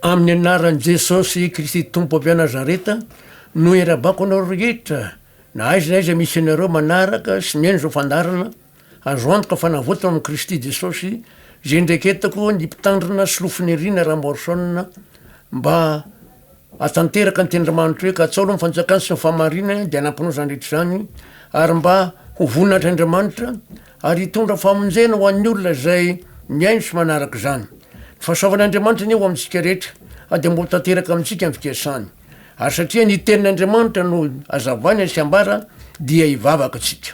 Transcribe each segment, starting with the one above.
amin'ny anaran' jesosy kristy tompo avy a nazareta no erabako anao rehetra na aiza na iza misy anareo manaraka sy miaino zao fandarana azo antoka fanavotana amin'i kristy jesosy zay ndraiky etako ny mpitandrina sy lofinyriana raha morsaona mba atanteraka ny tendramanitra hoe ka atsao aloha mifanjakany sy nyfahamarinany de anampinao zany rehetra zany ary mba ho voninatr'andriamanitra ary hitondra famonjena ho an'ny olona zay miaino sy manaraka zany fahasoavan'andriamanitra ny eo amintsika rehetra ade mbo tanteraka amintsika mfikasany ary satria ny tenin'andriamanitra no azavany sy ambara dia hivavaka atsika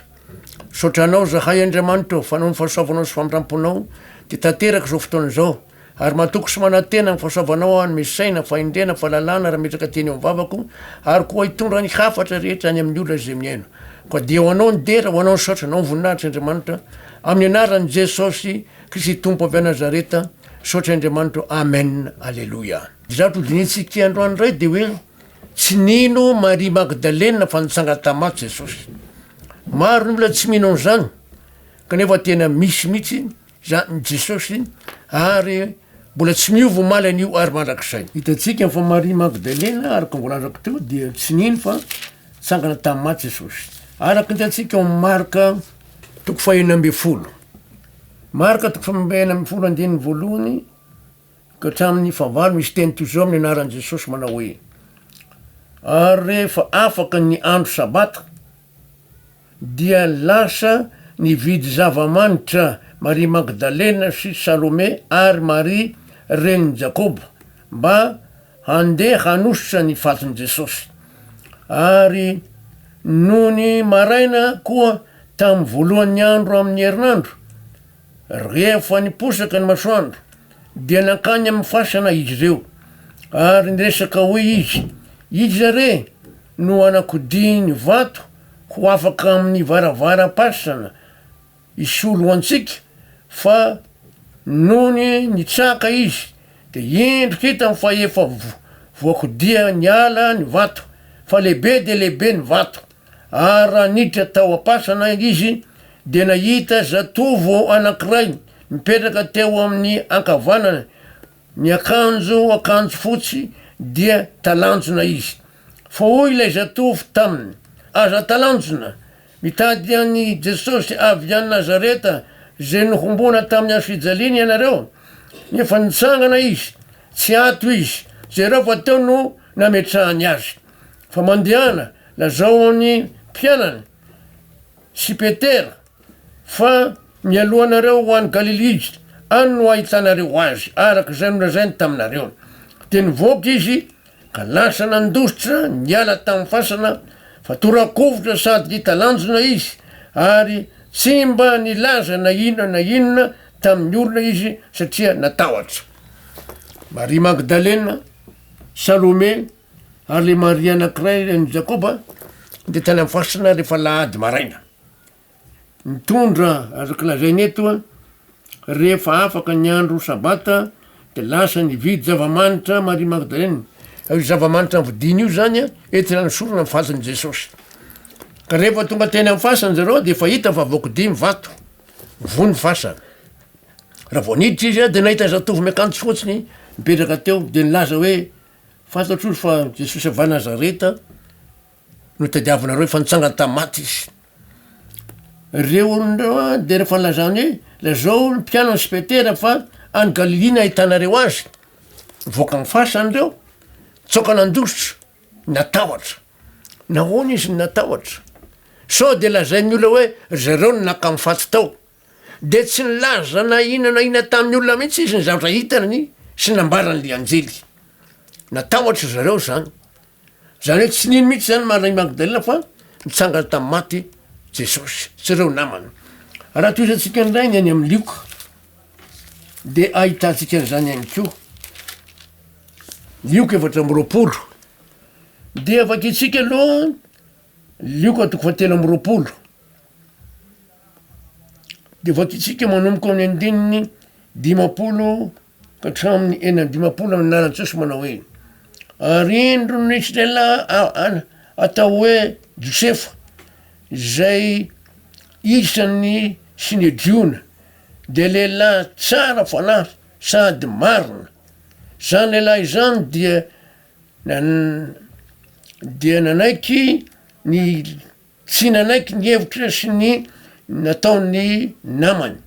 sotranao zahay andriamanitra fanao ny fahasoavanao sy famindramponao de tanteraka zao fotoana zao ary matoko sy manantena ny fahasoavanao any mesaina faindrena fahalalana raha metraka teny eo mivavako ary koa hitondra ny hafatra rehetra any amin'ny olona zay miaino koa de ho anao ny dera ho anao ny sotra anao ny voninahitra andriamanitra amin'ny anaran'i jesosy kristy tompo avy a nazareta sotry andriamanitra amen alleloia zatro dinitsika androany ray de hoe tsy nino Maria Magdalena fa nitsanga tamaty jesosy maro ny olona tsy mino an'izany kanefa tena misy mihitsy zany jesosy ary mbola tsy miova maly an'io ary mandrakizay hitatsika fa Maria Magdalena araka voalazako teo dia tsy nino fa tsangana tamaty jesosy araka hitatsika o marka toko fahena amby folo marka toko fahena amby folo andininy voalohany ka hatramin'ny favalo misy teny toy zao amin'ny anaran'i jesosy manao hoe ary rehefa afaka ny andro sabata dia lasa nividy zava-manitra Maria Magdalena sy Salome ary Maria reniny Jakoba mba handeha hanositra ny fatin' jesosy ary no ny maraina koa tamin'ny voalohan'ny andro amin'ny herinandro rehefa niposaka ny masoandro dia nankany amin'ny fasana izy ireo ary niresaka hoe izy zare no anakodi ny vato ho afaka amin'ny varavara-pasana isolo antsika fa nony nitsaka izy de endrika hita my fa efa voakodia ny ala ny vato fa lehibe de lehibe ny vato ary raha niditra tao apasana izy de nahita zatovo anankiray mipetraka teo amin'ny ankavanana ny akanjo fotsy dia talanjona izy fa hoy ilay zatovo taminy aza talanjona mitady any jesosy avy any nazareta zay nohombona tamin'ny andro fijaliana ianareo nefa nitsangana izy tsy ato izy zay reo fa teo no nametrahany azy fa mandehana lazao ny mpianany sy petera fa mialohanareo ho any Galily izy any no ahitanareo azy araka zay nolazainy taminareo de nivoaka izy ka lasa nandositra niala tamin'ny fasana fa torakovotra sady hitalanjona izy ary tsy mba nilaza na inona tamin'ny olona izy satria natahotra Maria Magdalena, Salome ary le Maria anankiray ny Jakoba de tany amin'ny fasana rehefa lahady maraina mitondra azoko lazainy eto rehefa afaka ny andro sabata de lasa nividy zava-manitra Maria Magdalena zava-manitra nyvodiny io zany entina nisorona mifatin'i jesosy ka rehefa tonga teny amin'ny fasany zareo de fa hita fa voakodi mivato vony fasana raha vao niditra izy de nahita zatovo miakanjo fotsiny mipetraka teo de nilaza hoe fantatro fa jesosy avy a Nazareta no tadiavinareo fa nitsanga tamaty izy reo olondreo de rehefa nilazany hoe lazao mpianany sy petera fa any Galily ahitanareo azy voaka ny fasany reo tsoka nandositra natahotra nahoana izy natahotra sao de lazain'ny olona hoe zareo no naka mifaty tao de tsy nilaza na ina tamin'ny olona mihitsy izy ny zavatra hitanany sy nambarany le anjely natahotra zareo zany hoe tsy nino mihitsy zany Maria Magdalena fa nitsangana tamin'ny maty jesosy tsy reo namana raha toizatsika ndray ny any amin'ny lioka de ahitantsika an'izany any ko lioka efatra amby roapolo de avakitsika aloha lioka toko fatelo amby roapolo de vakitsika manomboka amin'ny andininy dimapolo ka hatramin'ny dimapolo amin'ny anaran'i Jesosy manao hoe ary indro nisy lehilahy atao hoe Josefa zay isany Sinedriona de lehilahy tsara fanahy sady marina zany lehilahy zany dia nanaiky ny tsy nanaiky ny hevitra sy ny nataony namany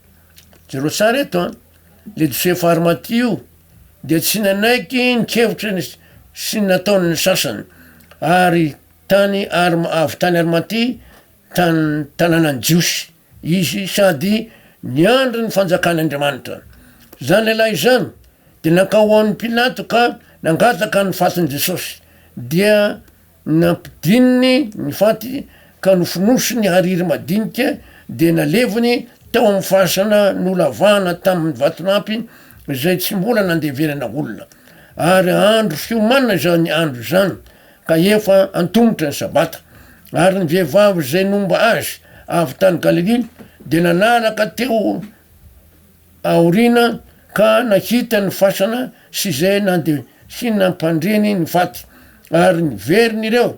zero tsara eto a le Josefa Arimaty io dia tsy nanaiky nikevitra sy nataony ny sasany ary avy tany Arimaty tanànany Jiosy izy sady niandry ny fanjakan'Andriamanitra. Zany lehilahy zany de nakao an'ny Pilato ka nangataka ny fatiny Jesosy dia nampidininy ny faty ka nofonosiny hariry madinika de naleviny teo amin'ny fasana nolavahana tamin'ny vatonampy zay tsy mbola nandeverana olona ary andro fiomanana zany andro zany ka efa antomotra ny sabata ary ny vehivavy zay nomba azy avy tany Galily de nanaraka teo aorina ka nahita ny fasana sy zay sy nampandreny ny faty ary niveriny ireo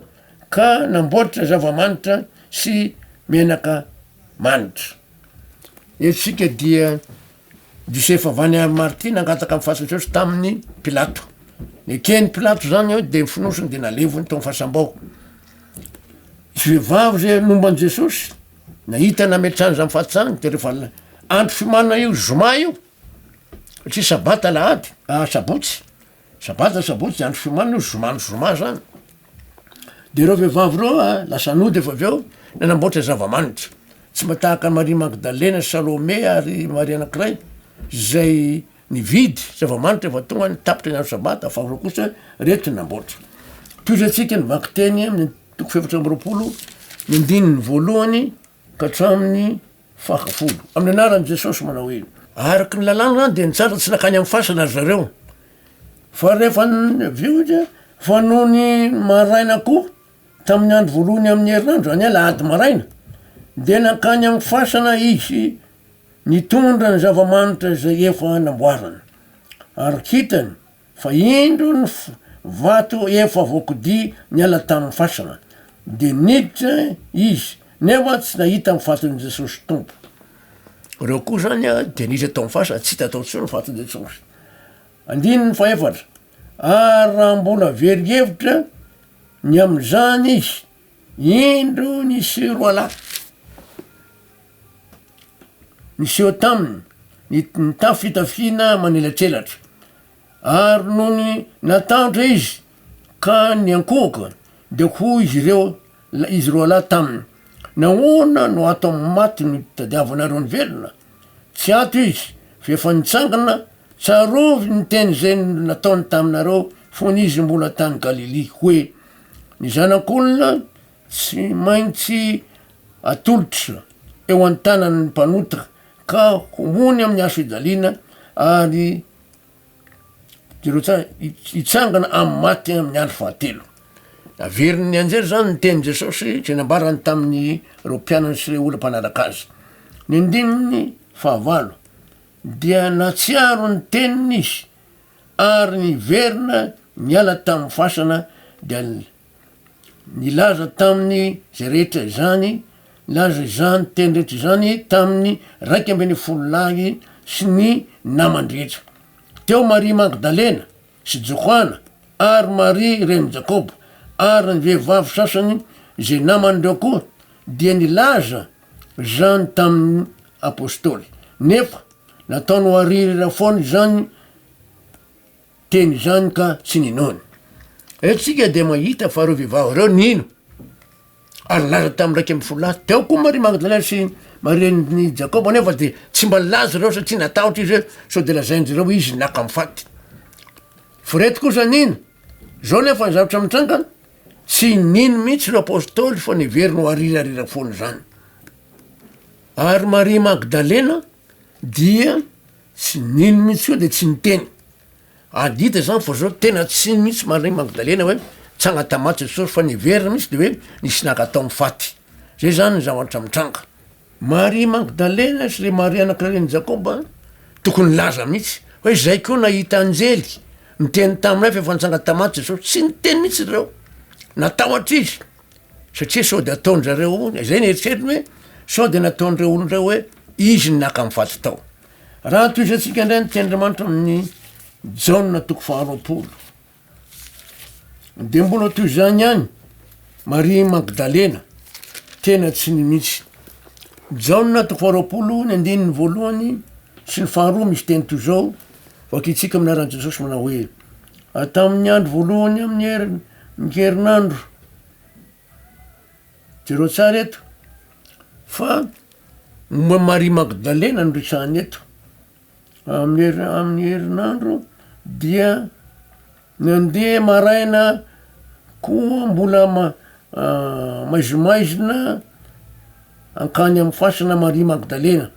ka namboatra zava-manitra sy menaka manitra. Etsika dia Josefa Vany Arimaty nangataka amin'ny fasana Jesosy tamin'ny Pilato. Ekeny Pilato zany eo de finosiny de nalevony tao fahasambao. Vehivavy zay momban'i Jesosy nahita nametrany zany faty zany de rehefa andro fimanana io zoma io satria sabata lahady sabotsy andro fimanana io zoma zany de reo vehivavy reo lasa nody efa aveo nanamboatra zava-manitra tsy matahaka Maria Magdalena, Salome ary Maria anankiray zay nividy zava-manitra efa tonga nitapitra ny andro sabata fa reo kosa reto namboatra. Toizatsika ny vaky teny amin'ny 7:20 ka hatramin'ny 10 amin'ny anaran'i Jesosy manao hoe araky ny lalàna zany de nitsara tsy nakany amin'ny fasana ry zareo fa rehefa vioja fa noho ny maraina koa tamin'ny andro voalohany amin'ny herinandro any lahady maraina de nakany amin'ny fasana izy nitondra ny zava-manitra zay efa namboarana ary kitany fa indro ny vato efa voakody niala tamin'ny fasana de niditra izy nefa tsy nahita ny fatin'i Jesosy tompo. Reo koa zany de niditra tao amin'ny fasana tsy hita tao tsony ny fatin'i Jesosy. 4 ary raha mbola verihevitra ny am'izany izy indro nisy roa lahy niseho taminy nitafitafiana manelatselatra ary noho ny natahotra izy ka niankohoka de ho izy roa lahy taminy nahoana no ato amin'ny maty ny tadiavanareo ny velona tsy ato izy fa efa nitsangana tsarovy ny teny zay nataony taminareo fony izy mbola tany Galily hoe ny zanak'olona tsy maintsy atolotra eo an-tanany mpanota ka homony amin'ny haso-ijaliana ary itsangana amin'ny maty amin'ny andro fahatelo. Averiny anjery zany ny teny Jesosy zay nambarany tamin'ny reo mpianany sy le olo mpanaraka azy. Ny 9 dia natsiaro ny teniny izy ary niverina niala tamin'ny fasana dia nilaza tamin'ny zay rehetra zany laza zany teny rehetra zany tamin'ny 12 lahy sy ny namandrehetra teo Maria Magdalena sy Johanna ary Maria reny Jakobo ary ny vehivavy sasany zay namandreo koa dia nilaza zany tamin'ny apôstôly nefa nataony ho aririra foany zany teny zany ka tsy ninony. Etsika de mahita fa reo vehivavy reo nino ary laza tamin'ny 12 lahy teo koa Maria Magdalena sy Maria ny Jakobo nefa de tsy mba laza reo satria natahotra izy sao de lazain'zareo izy naka amin'ny faty. Fireto kosa nino zao nefa ny zavatra mitranga tsy nino mihitsy reo apôstôly fa niveriny ho arirarira foany zany. Ary Maria Magdalena dia tsy nino mihitsy io de tsy niteny adita zany fa zao tena tsy mihitsy Maria Magdalena hoe tsy agnatamaty Jesosy fa niverina mihitsy de hoe nisy nakatao amin'ny faty. Zay zany ny zavatra mitranga. Maria Magdalena sy le Maria anakireny Jakoba tokony laza mihitsy hoe zay koa nahita anjely niteny taminay fa efa nitsangatamaty Jesosy tsy niteny mihitsy reo natahotra izy satria sao de ataon'zareo zay ny eritseriny hoe sao de nataon'reo olonreo hoe izy ny naka amin'ny faty tao. Raha toizatsika indray ny tiandriamanitra amin'ny jaona toko faharoapolo. De mbola toy zany any Maria Magdalena tena tsy nimitsy. Jaona toko faharoapolo ny andininy voalohany sy ny faharoa misy teny toy zao vakitsika aminaran'i Jesosy manao hoe tamin'ny andro voalohany amin'ny herinandro jereo tsara eto fa Maria Magdalena no resahany eto amin'ny herinandro dia nandeha maraina koa mbola maizimaizina ankany amin'ny fasana Maria Magdalena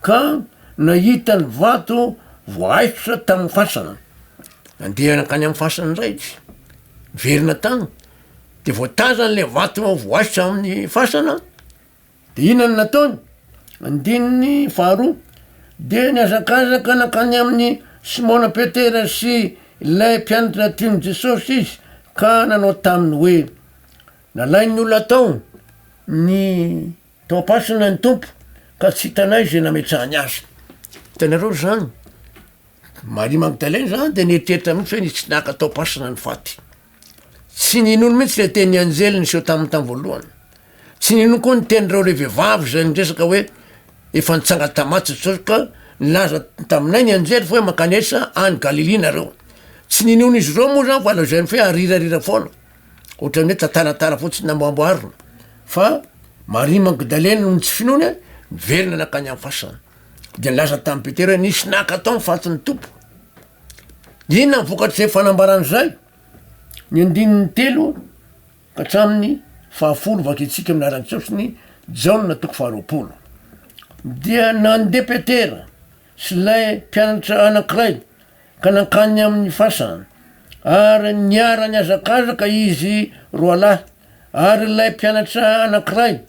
ka nahita ny vato voaikotra tamin'ny fasana. Nandeha ankany amin'ny fasana indray izy verina tany de voataza n'le vato voaikotra amin'ny fasana de inona nataony andininy faharoa de niazakazaka nankany amin'ny Simona Petera sy ilay mpianatra tiany Jesosy izy ka nanao taminy hoe nalainy olona tao ny tao am-pasana ny tompo ka tsy hitanay zay nametrahany azy. Hitanareo zany Maria Magdalena zany de nieritreritra mihitsy hoe nisy naka tao am-pasana ny faty. Tsy ninony mihitsy le teny anjely niseho tamin'ny tany voalohany. Tsy ninony koa ny tenyreo le vehivavy zay niresaka hoe efa nitsanga tamaty Jesosy ka nilaza taminay ny anjely fa hoe makanesa any Galily nareo. Tsy ninony izy reo moa zany fa la zay ny fe arirarira foana ohatrany hoe tantaratara fotsiny namboamboarina fa Maria Magdalena no tsy finoany miverina nakany amin'ny fasana de nilaza tamin'ny Petera hoe nisy naka tao mifatin'ny tompo. Inona mivokatry zay fanambaran'izay ny andininy telo ka hatramin'ny fahafolo vakitsika aminaran'i Jesosy ny Jaona toko faharoapolo. Dia nandeha Petera sy lay mpianatra anankiray ka nankany amin'ny fasana ary niara niazakazaka izy roa lahy ary lay mpianatra anankiray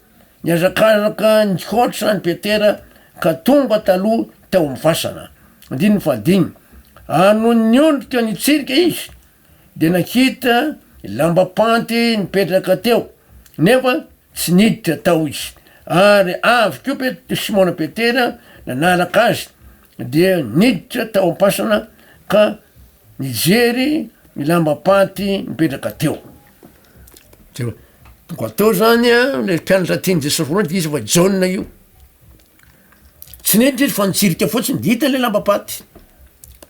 niazakazaka nihoatra ny Petera ka tonga taloha tao amin'ny fasana. Andininy fahadimy noho niondrika nitsirika izy de nakita lambapanty nipetraka teo nefa tsy niditra tao izy ary avy keo Simona Petera nanaraka azy dia niditra tao am-pasana ka nijery ny lambapanty mipetraka teo. Tonga tao zany le mpianatra tiany Jesosy voalohany de izy fa Jaona io tsy niditra izy fa nitsirika fotsiny de hita le lambapanty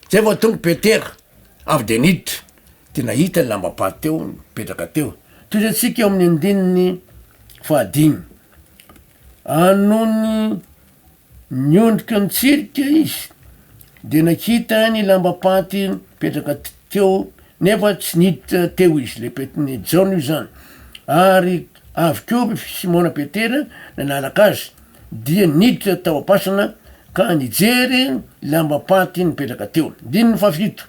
zay vao tonga Petera avy de niditra de nahita ny lambapanty teo mipetraka teo. Toy atsika eo amin'ny andininy fahadimy nohony niondrika nitsirika izy de nakita ny lambapanty mipetraka teo nefa tsy niditra teo izy le Jaona io zany ary avy keo Simona Petera nanaraka azy dia niditra tao am-pasana ka nijery lambapanty mipetraka teo. Dininy fafito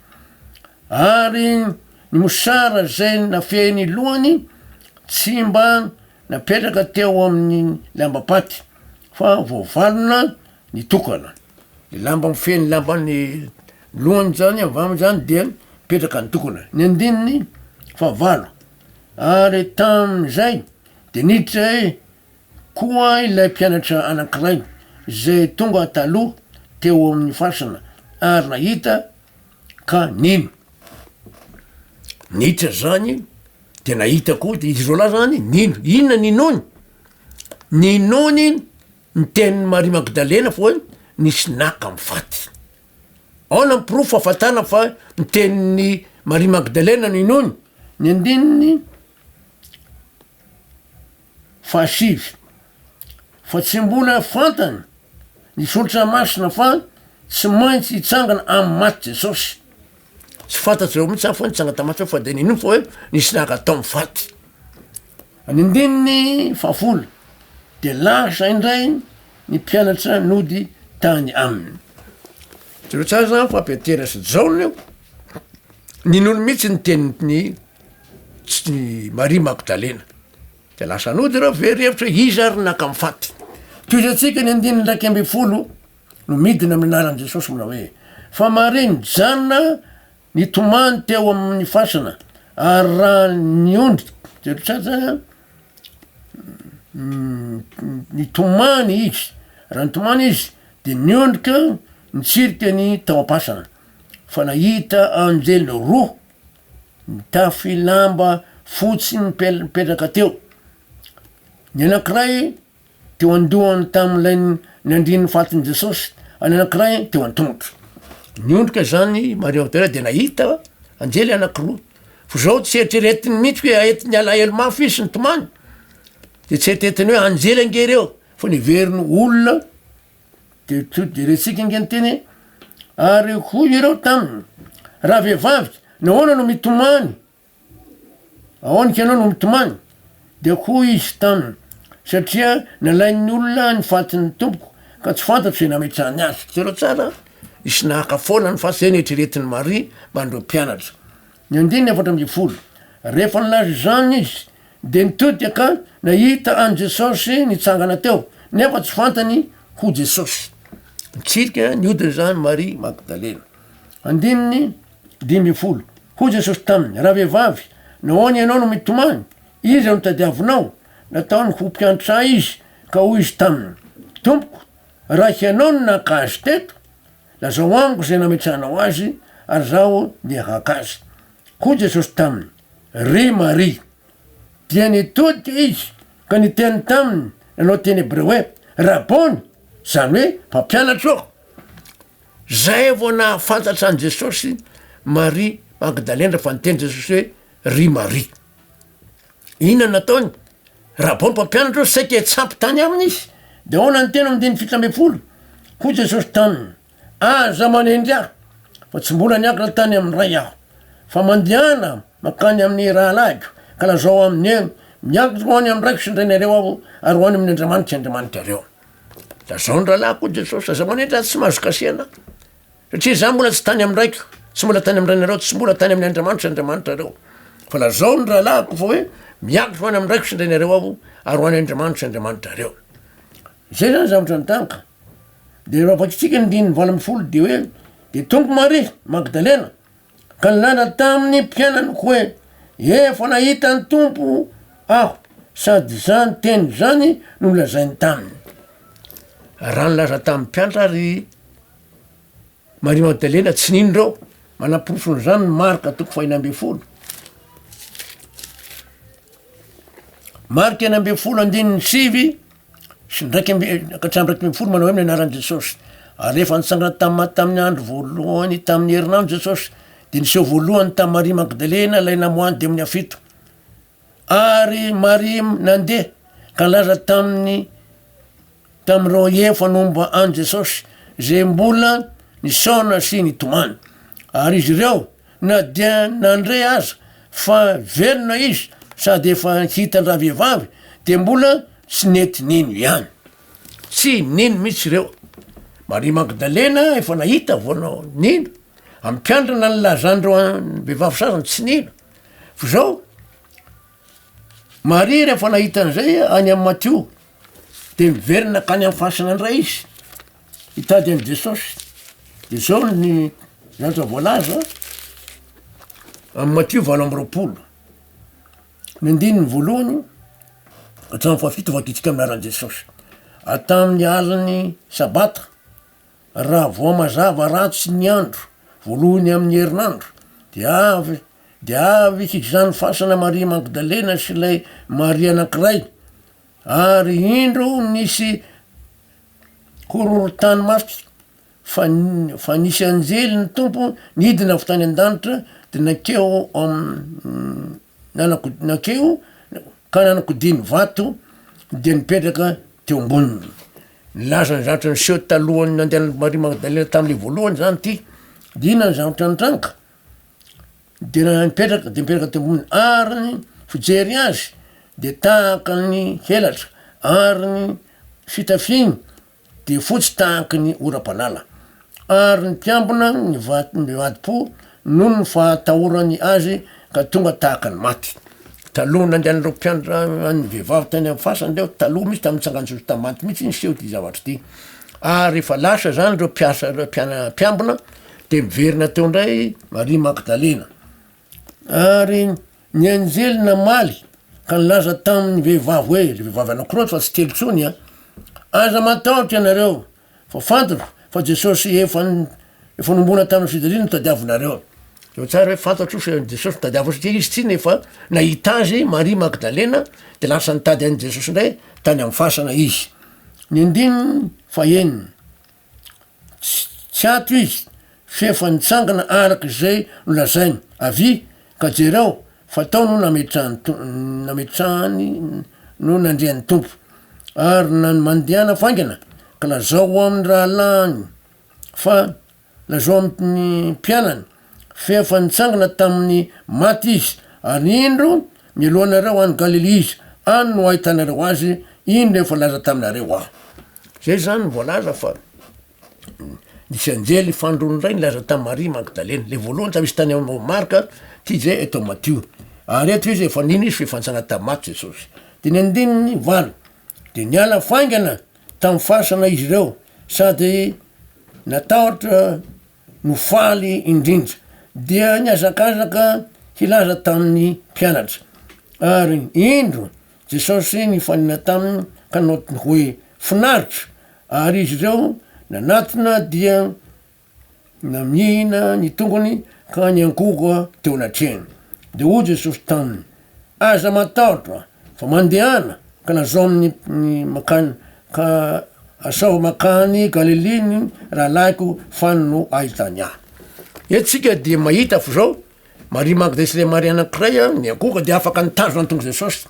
ary ny mosara zay nafeny lohany tsy mba napetraka teo amin'ny lambapanty fa voavalona nitokana. Le lamba mifeny lambany lohany zany avamy zany de mipetraka nitokana. Ny andininy fahavalo ary tamin'izay de niditra koa ilay mpianatra anankiray zay tonga taloha teo amin'ny fasana ary nahita ka nino. Niditra zany de nahita koa de izy roa lahy zany nino. Inona ninony? Ninony ny tenin'ny Maria Magdalena fa hoe nisy naka mifaty. Ao na mipirofo fahafatana fa ny tenin'ny Maria Magdalena ninony. Ny andininy fahasivy fa tsy mbola fantany ny solitra masina fa tsy maintsy hitsangana amin'ny maty Jesosy. Tsy fantatry reo mihitsy fa nitsanga tamaty fa de ninony fa hoe nisy naka tao mifaty. Ny andininy fahafolo de lasa indray ny mpianatra nody tany aminy. Jereo tsara zany fa Petera sy Jaona io ninony mihitsy ny teniny Maria Magdalena de lasa nody reo very hevitra izy ary naka mifaty. Toy atsika ny andininy raiky amby folo no midina amin'ny anaran'i Jesosy manao hoe fa mare ny janona nitomany teo amin'ny fasana ary raha niondry jereo tsara nitomany izy raha nitomany izy de niondrika nitsirika ny tao am-pasana fa nahita anjely roa mitafy lamba fotsy mipetraka teo. Ny anankiray teo andohany tam'ilay ny andrin'ny fatin'i Jesosy, any anankiray teo an-tongotra. Niondrika zany Maria Magdalena de nahita anjely anankiroa. Fa zao tsy eritreretiny mihitsy hoe aetiny alahelo mafy izy sy nytomany. De tsy eritreretiny hoe anjely ange reo, fa niveriny olona de de retsika inge ny teny ary hoy ireo taminy, raha vehivavy nahoana no mitomany, ahoana ianao no mitomany? De hoy izy taminy, satria nalain'ny olona ny fatin'ny tompoko ka tsy fantatro zay nametrahany azy. Zereo tsara isy nahakafoana ny fasy zay nieritreretiny Maria mba andreo mpianatra. Ny andiny 40, rehefa nilaza izany izy de nitody ka nahita an Jesosy nitsangana teo nefa tsy fantany ho Jesosy. Mitsirika niodiny zany Maria Magdalena. Andininy 50, ho Jesosy taminy, raha vehivavy nahoana ianao no mitomany? Izy no tadiavinao, nataony ho mpianatra izy ka hoy izy taminy, tompoko, raha ianao no naka azy teto, lazao amiko zay nametrahanao azy ary zaho de haka azy. Ho Jesosy taminy, ry Maria. Dia nitodika izy ka niteny taminy nanao teny hebreo hoe rabony, zany hoe mpampianatra ao. Zay vao nahafantatra an Jesosy Maria Magdalena fa niteny Jesosy hoe ry Maria. Inona nataony? Rabony mpampianatra ao saika tsampy tany aminy izy. De ahoana ny tena am'diny 70. Ho Jesosy taminy, aza manendry aho fa tsy mbola niakatra tany amin'ray aho, fa mandehana makany amin'ny rahalago ka lazao amin'ny miakatra ho any amin'raiko sy ndrainareo aho ary ho any amin'ny Andriamanitra reo. Lazao ny rahalako Jesosy, aza manendry aho tsy mahazo kasiana, satria za mbola tsy tany amin'raiko, tsy mbola tany amin'rainareo, tsy mbola tany amin'ny Andriamanitra reo. Fa lazao ny rahalako fa hoe miakatra ho any amin'raiko sy ndrainareo aho ary ho any Andriamanitra reo. Zay zany zavatra nitanka. De raha vakitsika ny 20 de hoe de tompo Maria Magdalena ka nilala tamin'ny mpianany hoe efa nahita ny tompo aho, sady zany teny zany no nolazainy taminy. Raha nilaza tamin'ny mpianatra ary Maria Magdalena tsy ninondreo manaporofony zany Marka 4:12. Marka 9:7 sy ndraiky katrambraiky 10 manao hoe amin'ny anaran'i Jesosy. Ary rehefa nitsangana tamin'ny andro voalohany tamin'ny herinandro Jesosy de niseho voalohany tamin'ny Maria Magdalena lay namoany de amin'ny afito. Ary Maria nandeha ka laza tamin'ireo efa nomba an Jesosy zay mbola nisaona sy nitomany. Ary izy ireo na dia nandre aza fa velona izy sady efa hitan-draha vehivavy de mbola tsy nety nino ihany, tsy nino mihitsy ireo. Maria Magdalena efa nahita voanao nino, amin'ny mpianatra na nilazandreo vehivavy sasany tsy nino. Fa zao Maria rehefa nahita an'izay any amin'ny Matteo de miverina kany amin'ny fasana ndray izy hitady an Jesosy. De zao ny zavatra voalaza amin'ny Matteo 20:20. Ny andininy voalohany hatramin'ny fahafito vakitsika amin'ny anaran'i Jesosy. Atamin'ny aliny sabata, raha voa mazava ratsy ny andro voalohany amin'ny herinandro de avy hizany fasana Maria Magdalena sy lay Maria anankiray, ary indro nisy horohorontany mafy fa nisy anjely ny tompo nidina avy tany an-danitra de nakeo ka nanakodiny vato de nipetraka teo amboniny. Nilaza ny zavatra niseho talohany nandehan'ny Maria Magdalena tamin'le voalohany zany ty, de inona ny zavatra nitranaka de nipetraka teo amboniny, ary ny fijery azy de tahaka ny helatra ary ny fitafiny de fotsy tahaka ny oram-panala, ary ny mpiambina ny vadi-po noho ny fahatahorany azy ka tonga tahaka ny maty. Taloha nandehan'ireo mpianatra ny vehivavy tany amin'ny fasany reo, taloha misy tamin'ny tsangan'Jesosy tamaty mihitsy niseho ty zavatra ty. Ary rehefa lasa zany reo mpiambina de miverina teo ndray Maria Magdalena. Ary ny anjely namaly ka nilaza tamin'ny vehivavy hoe le vehivavy anankiroa fa tsy telo tsony a, aza matahotra ianareo fa fantatro fa Jesosy efa fanombona tamin'ny fijaliana tadiavinareo eo tsara hoe fantatro jesosy tadiavo satria izy tsy nefa nahita azy Maria Magdalena de lasa nitady an' Jesosy ndray tany amy fasana izy ny andininy faheniny tsy ato izy fefa nitsangana araky zay nolazainy avy ka jereo fatao no nametrahany no nandrian'ny tompo ary mandeana faingana ka lazao amin'ny rahalany fa lazao amin'ny mpianany fefa nitsangana tamin'ny maty izy ary indro mialohanareo any Galily izy any no ahitanareo azy iny rehefa laza taminareo aho zay zany voalaza fa nisy anjely fandrony ray nilaza tamy Maria Magdalena le voalohany ta misy tany amy Marka ty zay eto Matio ary eto izy efa nino izy fefantsana tamy maty Jesosy de ny andininy valo de niala faingana tamy fasana izy reo sady natahotra no faly indrindra dia niazakazaka hilaza tamin'ny mpianatra ary indro Jesosy nifanina taminy ka notiny hoe finaritra ary izy reo nanatona dia namihina ny tongony ka niankoka teo anatrehany de hoy Jesosy taminy aza matahotra fa mandehana ka lazao amin'ny makany ka asao makany Galiliny raha laiko fany no ahitany ahy etsika de mahita fo zao Maria Magdalena sy le Maria anankiray niankoka de afaka nitazona antongo Jesosy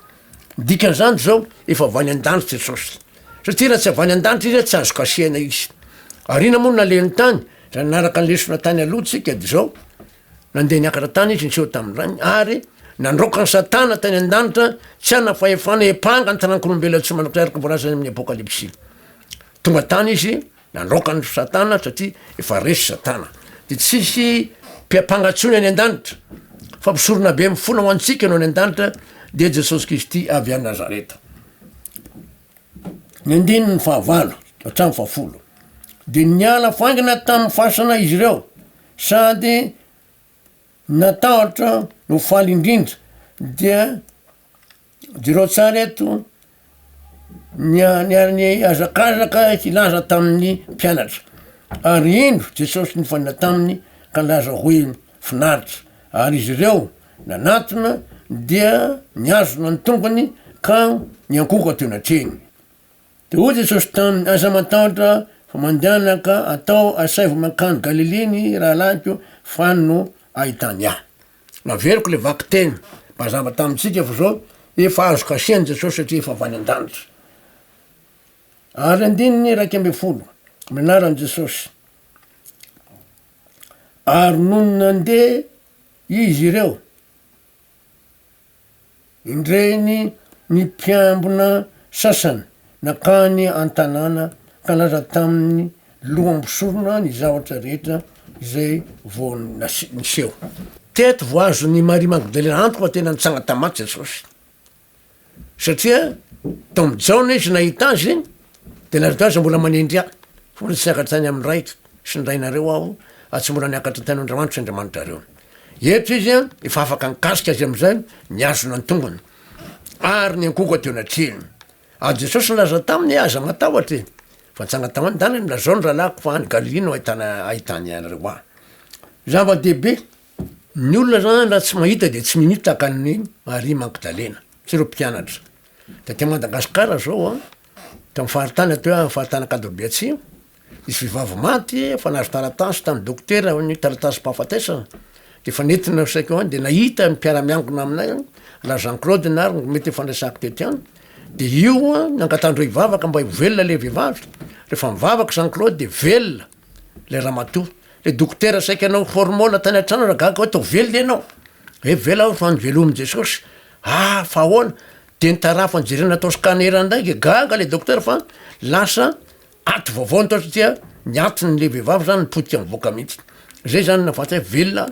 dikan'izany zao efa avany an-danitra Jesosy satria raha tsy avany an-danitra izy tsy azo kasiana izy arina moa naleny tany raha naraka nlesona tany aloha tsika de zao nandeha niakatra tany izy niseho tamin'irany ary nandroka ny Satana tany an-danitra tsy ana fahefana epanga ny tanan'olombelona tsy manakary araka voalaza amin'ny apokalipsy tonga tany izy nandroka ny Satana satria efa resy Satana de tsisy mpiampangatsony any an-danitra fa mpisorona be mifona ho antsika no any an-danitra de Jesosy Kristy avy any Nazareta ny andininy ny fahavalo hatramy fahafolo de niala faingana tamy fasana izy reo sady natahotra no faly indrindra dia jereo tsara eto ny azakazaka hilaza tamin'ny mpianatra ary indro Jesosy nifanina taminy ka laza hoe finaritra ary izy reo nanatona dia niazona ny tongony ka niankoka teo anatrehany de hoy Jesosy taminy aza matahotra fa mandeanaka atao asaivo makany Galiliny raha laiko fany no ahitany ahy naveriko le vaky teny mazava tamitsika fa zao efa azo kasiany Jesosy satria efa avany an-danitra ary andininy raiky amby folo minaran Jesosy ary noho nandeha izy ireo indreny ny mpiambona sasany nakany an-tanàna ka laza tamin'ny lohambisorona ny zavatra rehetra zay vo niseho teto vo azo ny Maria Magdalena antoka fa tena nitsanga tamaty Jesosy satria tom jaona izy nahita azy de laza azy mbola manendry ahy fona tsy akatra tany amin'ny raitra sy nrainareo aho tsy mbola niakatra tany Andriamanitra sy Andriamanitrareo eto izy efa afaka nikasika azy am'izay niazona ny tongony ary niankoka teo anatrehany Jesosy nilaza taminy aza matahotra fa nitsanga tamany dany nilazao ny rahalako fa any Galily no ahitany anareo ahy zava-dehibe ny olona zany raha tsy mahita de tsy minitra takan'ny Maria Magdalena tsy reo mpianatra da ty Madagasikara zao tamy faharitany atao faharitana Kadorbiatsy isy vivavy maty fa nahazo taratasy tamy dokotera ny taratasy mpahafatesana de fa nentina saiko de nahita mpiara-miangona aminay la Jean Claude nary mety fandraisako tetiany de io nangatandreo ivavaka mba velona le vehivavy rehefa mivavaka Jean Claude de velona le ramatoa le dokotera saiky anao formole tany an-trano ragaga hoe to vely anao vela fa nivelomy Jesosy fa ahoana de nitarafa nijerena atao scanner ndraiky gaga le dokotera fa lasa aty vaovao nitao satria niatiny le vehivavy zany nipotika mivoaka mihitsy zay zany navata velona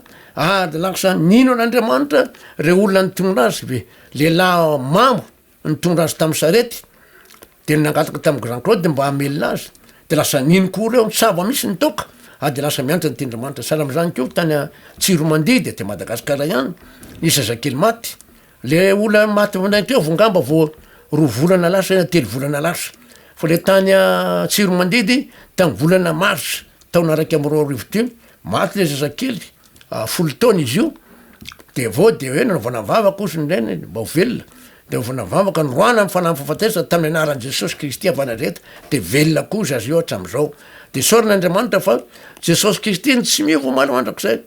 de lasa nino n'Andriamanitra re olona nitondra azy ve lehilahy mamo nitondra azy tamy sarety de nangataka tamy Jean Claude de mba hamelona azy de lasa nino koa reo nitsava misy nitoka de lasa mianatra ny Tendriamanitra sahala am'zany keo tany Tsiro Mandidy ty Madagasikara ihany isa zakely maty le ola maty ndraiky eo vongamba vo 2 volana lasa 3 volana lasa fa le tany Tsiro Mandidy tamy volana mars taona raiky amby 2 arivo teo maty le zazakely folo taona izy io de vao de hoe nanaovanavavaka ozy nreny mba ho velona de vanavavaka nyroana am fanamfafatesa tamin'ny anaran' jesosy kristy avanareta de velona kozy azy io hatram'izao de soran'andriamanitra fa jesosy kristy ny tsy miovo malomandrak'zay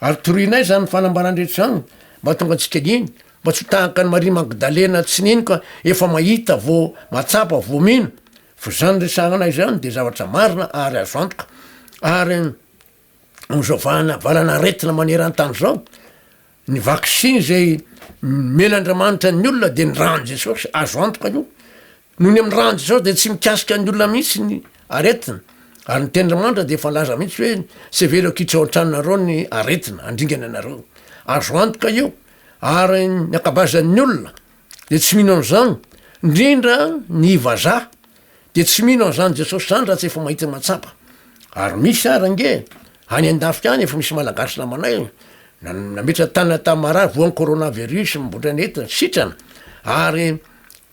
ary toroinay zany fanambarandrehetra zany mba tonga antsika niny mba tsy tahaka ny Maria Magdalena tsy niny ka efa mahita vo matsapa vomino fa zany resagnanay zany de zavatra marina ary azo antoka ary mizovana valana aretina manerantany zao ny vaksiny zay men'andriamanitra ny olona de ny rano jesosy azo antoka io noho ny amin'ny rano jesosy de tsy mikasika ny olona mihitsy ny aretina ary ny tenandriamanitra de efa laza mihitsy hoe sy velo akitra oatranonareo ny aretina andringana anareo azo antoka io ary ny akabazan'ny olona de tsy mino an'izany indrindra ny vazaha de tsy mino an'izany jesosy zany raha tsy efa mahita matsapa ary misy arange any an-dafika any efa misy malagasy namanay nametra tanina tamarary voan'ny coronavirus mibotra neta sitrana ary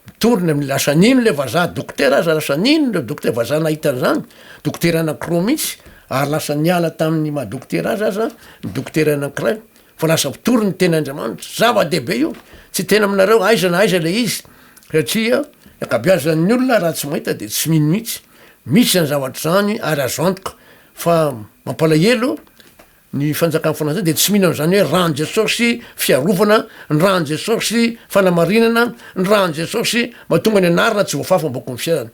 mitorony amin'ny lasanino le vazaha dokotera aza lasanino le dokotera vazaha nahitan'zany dokotera anakiro mihitsy ary lasa niala tamin'ny mahadokotera azy aza ny dokotera anakiray fa lasa pitorony ten'andriamanitra zava-dehibe io tsy tena aminareo aiza na aiza le izy satria akabiazan'ny olona raha tsy mahita de tsy mino mihitsy misy zany zavatra zany ary azo antoka fa mampalahelo ny fanjakany fanazany de tsy mino an'zany hoe rano jesosy fiarovana ny rano jesosy fanamarinana ny rano jesosy mahatonga ny anarina tsy voafafa mboko ny fiainana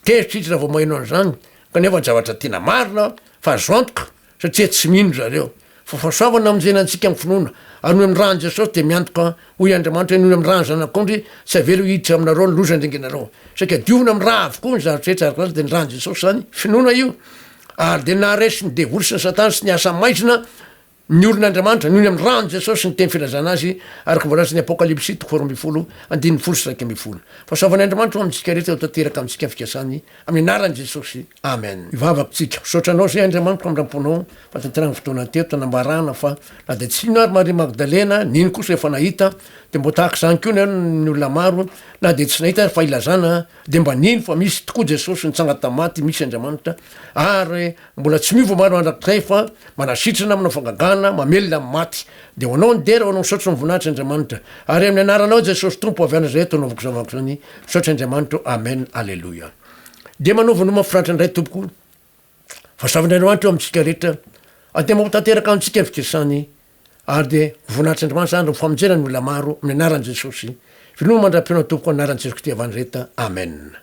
tezitra izy raha vao maheno an'zany kanefa ny zavatra tena marina fa azo antoka satria tsy mino zareo fa fahasoavana am'zena antsika ny finoana ary noho amin'ny rano jesosy de miantoka hoy andriamanitra noho amin'ny rano zanak'ondry tsy avelo hiditra aminareo ny loza ndrengenareo saika diovina amin'ny raha avokoa ny zavatra rehetra arakazy de ny rano jesosy zany finoana io ary de naharesy ny devoly sy ny satana sy ny asa maizina ny olon'andriamanitra noho ny amin'ny rano jesosy ny teny filazana azy araka voalaza ny apokalipsy 4:1 fahasoavan'andriamanitra ho amintsika rehetra tateraka amintsika fikasany amin'ny anaran'i jesosy amen ivavakotsika sotranao zay andriamanitra amramponao fa tanteragny fotoana teo tanambarana fa na de tsy ino ary Maria Magdalena niny kosa efa nahita de mbo tahaka zany ko ny olona maro na de tsy nahita fa ilazana de mba niny fa misy tokoa jesosy nitsanga tamaty misy andriamanitra ary mbola tsy miova maro andrak'izay fa manasitrana aminao fangagana mamelona amin'ny maty de hoanao ny dera hoanao misaotra ny voninahitra andriamanitra ary amin'ny anaranao jesosy tompo avy ana zay ataonaovako zavako zany misaotra andriamanitra amen alleloia de manaova no mafiranitra ndray tompoko fahasoavan'andriamanitra eo amintsika rehetra ade mahotanteraka amintsika ny fikesany ary de voninahitra andriamanitra zany ro famonjena ny olona maro amin'ny anaran'i jesosy filoma mandram-peonao tompoko anaran'i jesosy kristy avany reta amen